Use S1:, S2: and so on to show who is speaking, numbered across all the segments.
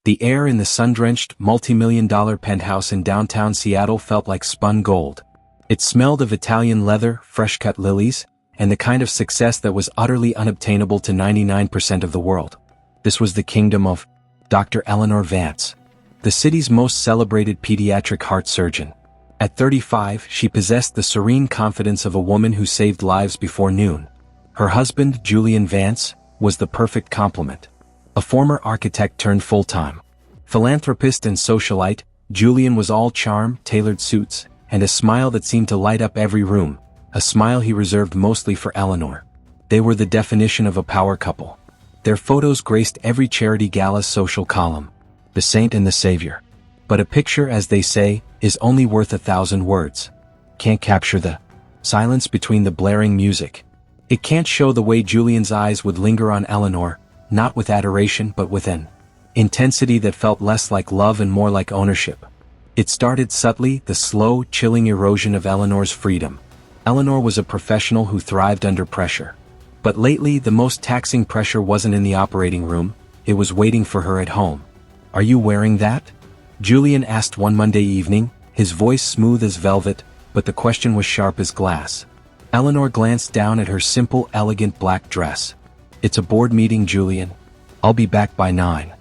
S1: The air in the sun-drenched, multi-million-dollar penthouse in downtown Seattle felt like spun gold. It smelled of Italian leather, fresh-cut lilies, and the kind of success that was utterly unobtainable to 99% of the world. This was the kingdom of Dr. Eleanor Vance, the city's most celebrated pediatric heart surgeon. At 35, she possessed the serene confidence of a woman who saved lives before noon. Her husband, Julian Vance, was the perfect complement. A former architect turned full-time philanthropist and socialite, Julian was all charm, tailored suits, and a smile that seemed to light up every room, a smile he reserved mostly for Eleanor. They were the definition of a power couple. Their photos graced every charity gala's social column, the saint and the savior. But a picture, as they say, is only worth 1,000 words. Can't capture the silence between the blaring music. It can't show the way Julian's eyes would linger on Eleanor, not with adoration but with an intensity that felt less like love and more like ownership. It started subtly, the slow, chilling erosion of Eleanor's freedom. Eleanor was a professional who thrived under pressure. But lately, the most taxing pressure wasn't in the operating room, it was waiting for her at home. "Are you wearing that?" Julian asked one Monday evening, his voice smooth as velvet, but the question was sharp as glass. Eleanor glanced down at her simple, elegant black dress. "It's a board meeting, Julian. I'll be back by 9.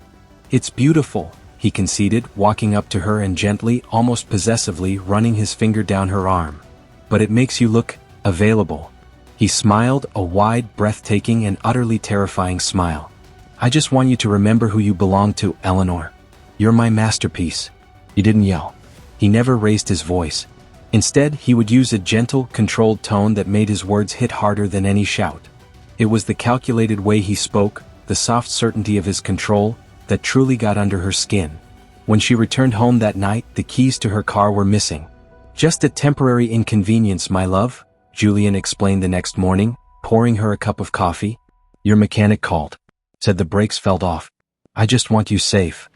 S1: "It's beautiful," he conceded, walking up to her and gently, almost possessively, running his finger down her arm. "But it makes you look available." He smiled, a wide, breathtaking, and utterly terrifying smile. "I just want you to remember who you belong to, Eleanor. You're my masterpiece." He didn't yell. He never raised his voice. Instead, he would use a gentle, controlled tone that made his words hit harder than any shout. It was the calculated way he spoke, the soft certainty of his control, that truly got under her skin. When she returned home that night, the keys to her car were missing. "Just a temporary inconvenience, my love," Julian explained the next morning, pouring her a cup of coffee. "Your mechanic called. Said the brakes fell off. I just want you safe."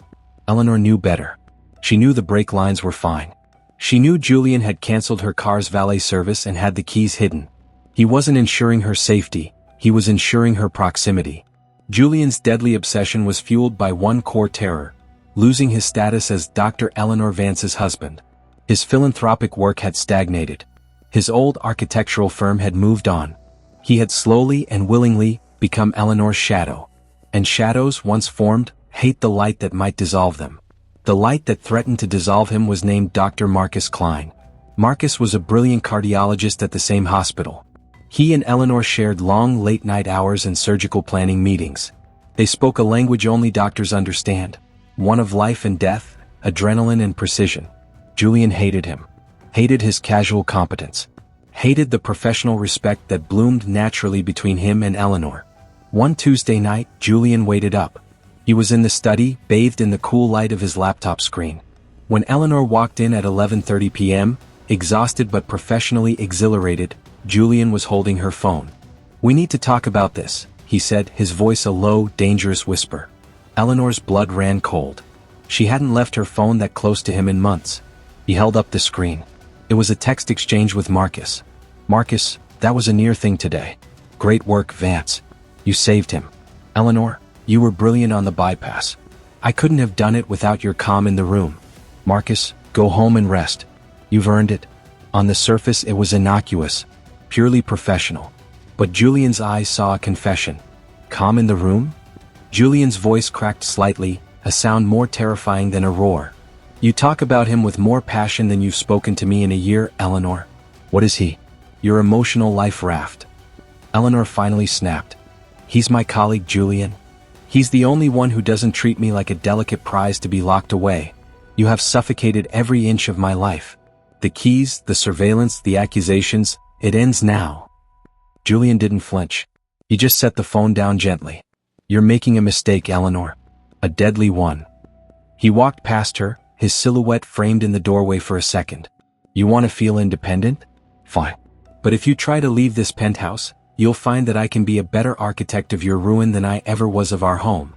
S1: Eleanor knew better. She knew the brake lines were fine. She knew Julian had canceled her car's valet service and had the keys hidden. He wasn't ensuring her safety, he was ensuring her proximity. Julian's deadly obsession was fueled by one core terror: losing his status as Dr. Eleanor Vance's husband. His philanthropic work had stagnated. His old architectural firm had moved on. He had slowly and willingly become Eleanor's shadow. And shadows, once formed, hate the light that might dissolve them. The light that threatened to dissolve him was named Dr. Marcus Klein. Marcus was a brilliant cardiologist at the same hospital. He and Eleanor shared long late-night hours and surgical planning meetings. They spoke a language only doctors understand, one of life and death, adrenaline and precision. Julian hated him. Hated his casual competence. Hated the professional respect that bloomed naturally between him and Eleanor. One Tuesday night, Julian waited up. He was in the study, bathed in the cool light of his laptop screen. When Eleanor walked in at 11:30 p.m., exhausted but professionally exhilarated, Julian was holding her phone. "We need to talk about this," he said, his voice a low, dangerous whisper. Eleanor's blood ran cold. She hadn't left her phone that close to him in months. He held up the screen. It was a text exchange with Marcus. "Marcus, that was a near thing today. Great work, Vance. You saved him. Eleanor, you were brilliant on the bypass. I couldn't have done it without your calm in the room. Marcus, go home and rest. You've earned it." On the surface it was innocuous, purely professional. But Julian's eyes saw a confession. Calm in the room? Julian's voice cracked slightly, a sound more terrifying than a roar. "You talk about him with more passion than you've spoken to me in a year, Eleanor. What is he?" "Your emotional life raft." Eleanor finally snapped. "He's my colleague, Julian. He's the only one who doesn't treat me like a delicate prize to be locked away. You have suffocated every inch of my life. The keys, the surveillance, the accusations, it ends now." Julian didn't flinch. He just set the phone down gently. "You're making a mistake, Eleanor. A deadly one." He walked past her, his silhouette framed in the doorway for a second. "You want to feel independent? Fine. But if you try to leave this penthouse, you'll find that I can be a better architect of your ruin than I ever was of our home."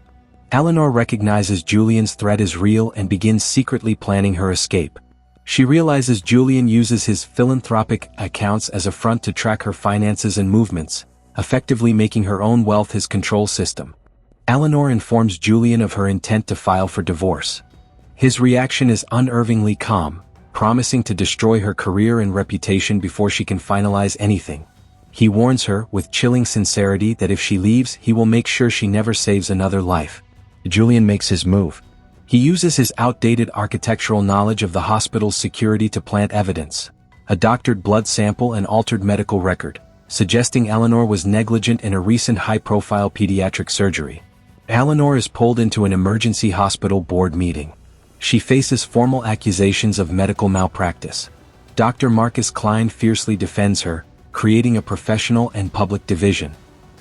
S1: Eleanor recognizes Julian's threat is real and begins secretly planning her escape. She realizes Julian uses his philanthropic accounts as a front to track her finances and movements, effectively making her own wealth his control system. Eleanor informs Julian of her intent to file for divorce. His reaction is unervingly calm, promising to destroy her career and reputation before she can finalize anything. He warns her, with chilling sincerity, that if she leaves, he will make sure she never saves another life. Julian makes his move. He uses his outdated architectural knowledge of the hospital's security to plant evidence: a doctored blood sample and altered medical record, suggesting Eleanor was negligent in a recent high-profile pediatric surgery. Eleanor is pulled into an emergency hospital board meeting. She faces formal accusations of medical malpractice. Dr. Marcus Klein fiercely defends her, creating a professional and public division.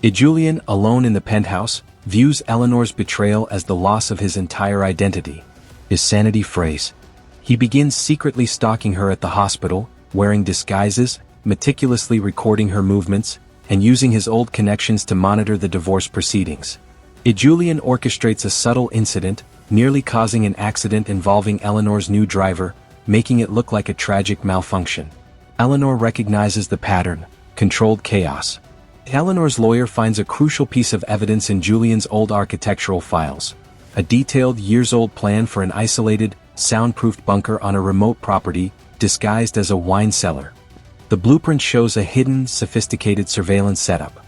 S1: Julian, alone in the penthouse, views Eleanor's betrayal as the loss of his entire identity. His sanity frays. He begins secretly stalking her at the hospital, wearing disguises, meticulously recording her movements, and using his old connections to monitor the divorce proceedings. Julian orchestrates a subtle incident, nearly causing an accident involving Eleanor's new driver, making it look like a tragic malfunction. Eleanor recognizes the pattern: controlled chaos. Eleanor's lawyer finds a crucial piece of evidence in Julian's old architectural files: a detailed, years-old plan for an isolated, soundproofed bunker on a remote property, disguised as a wine cellar. The blueprint shows a hidden, sophisticated surveillance setup.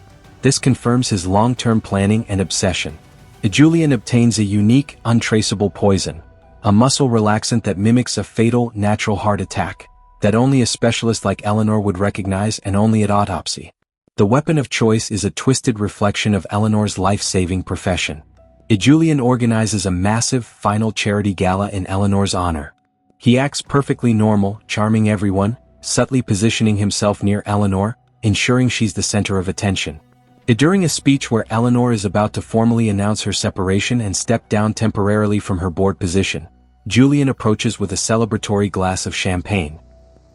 S1: This confirms his long-term planning and obsession. Julian obtains a unique, untraceable poison, a muscle relaxant that mimics a fatal, natural heart attack, that only a specialist like Eleanor would recognize, and only at autopsy. The weapon of choice is a twisted reflection of Eleanor's life-saving profession. Julian organizes a massive, final charity gala in Eleanor's honor. He acts perfectly normal, charming everyone, subtly positioning himself near Eleanor, ensuring she's the center of attention. During a speech where Eleanor is about to formally announce her separation and step down temporarily from her board position, Julian approaches with a celebratory glass of champagne.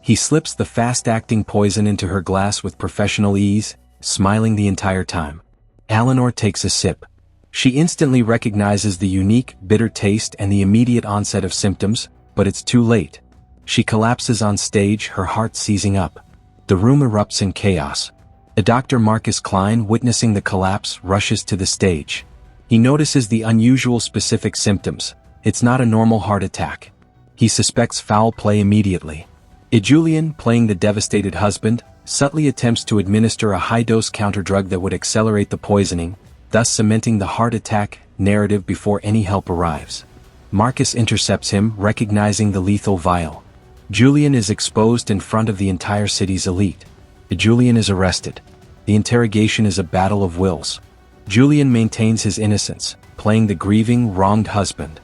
S1: He slips the fast-acting poison into her glass with professional ease, smiling the entire time. Eleanor takes a sip. She instantly recognizes the unique, bitter taste and the immediate onset of symptoms, but it's too late. She collapses on stage, her heart seizing up. The room erupts in chaos. Dr. Marcus Klein, witnessing the collapse, rushes to the stage. He notices the unusual specific symptoms. It's not a normal heart attack. He suspects foul play immediately. Julian, playing the devastated husband, subtly attempts to administer a high-dose counterdrug that would accelerate the poisoning, thus cementing the heart attack narrative before any help arrives. Marcus intercepts him, recognizing the lethal vial. Julian is exposed in front of the entire city's elite. Julian is arrested. The interrogation is a battle of wills. Julian maintains his innocence, playing the grieving, wronged husband.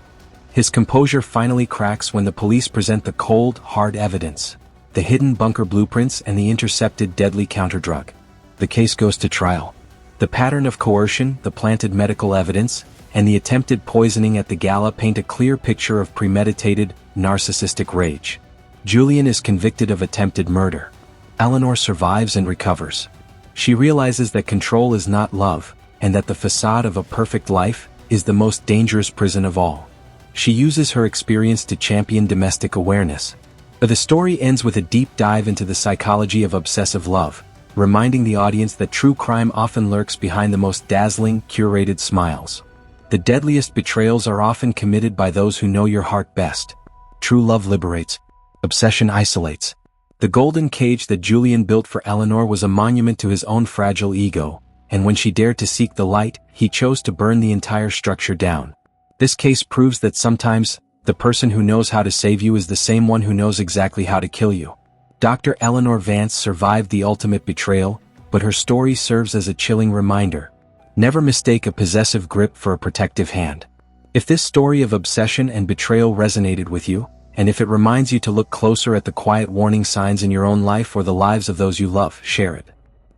S1: His composure finally cracks when the police present the cold, hard evidence: the hidden bunker blueprints and the intercepted deadly counterdrug. The case goes to trial. The pattern of coercion, the planted medical evidence, and the attempted poisoning at the gala paint a clear picture of premeditated, narcissistic rage. Julian is convicted of attempted murder. Eleanor survives and recovers. She realizes that control is not love, and that the facade of a perfect life is the most dangerous prison of all. She uses her experience to champion domestic awareness. But the story ends with a deep dive into the psychology of obsessive love, reminding the audience that true crime often lurks behind the most dazzling, curated smiles. The deadliest betrayals are often committed by those who know your heart best. True love liberates. Obsession isolates. The golden cage that Julian built for Eleanor was a monument to his own fragile ego, and when she dared to seek the light, he chose to burn the entire structure down. This case proves that sometimes, the person who knows how to save you is the same one who knows exactly how to kill you. Dr. Eleanor Vance survived the ultimate betrayal, but her story serves as a chilling reminder. Never mistake a possessive grip for a protective hand. If this story of obsession and betrayal resonated with you, and if it reminds you to look closer at the quiet warning signs in your own life or the lives of those you love, share it.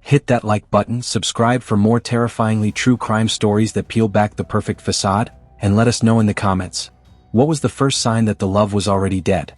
S1: Hit that like button, subscribe for more terrifyingly true crime stories that peel back the perfect facade, and let us know in the comments. What was the first sign that the love was already dead?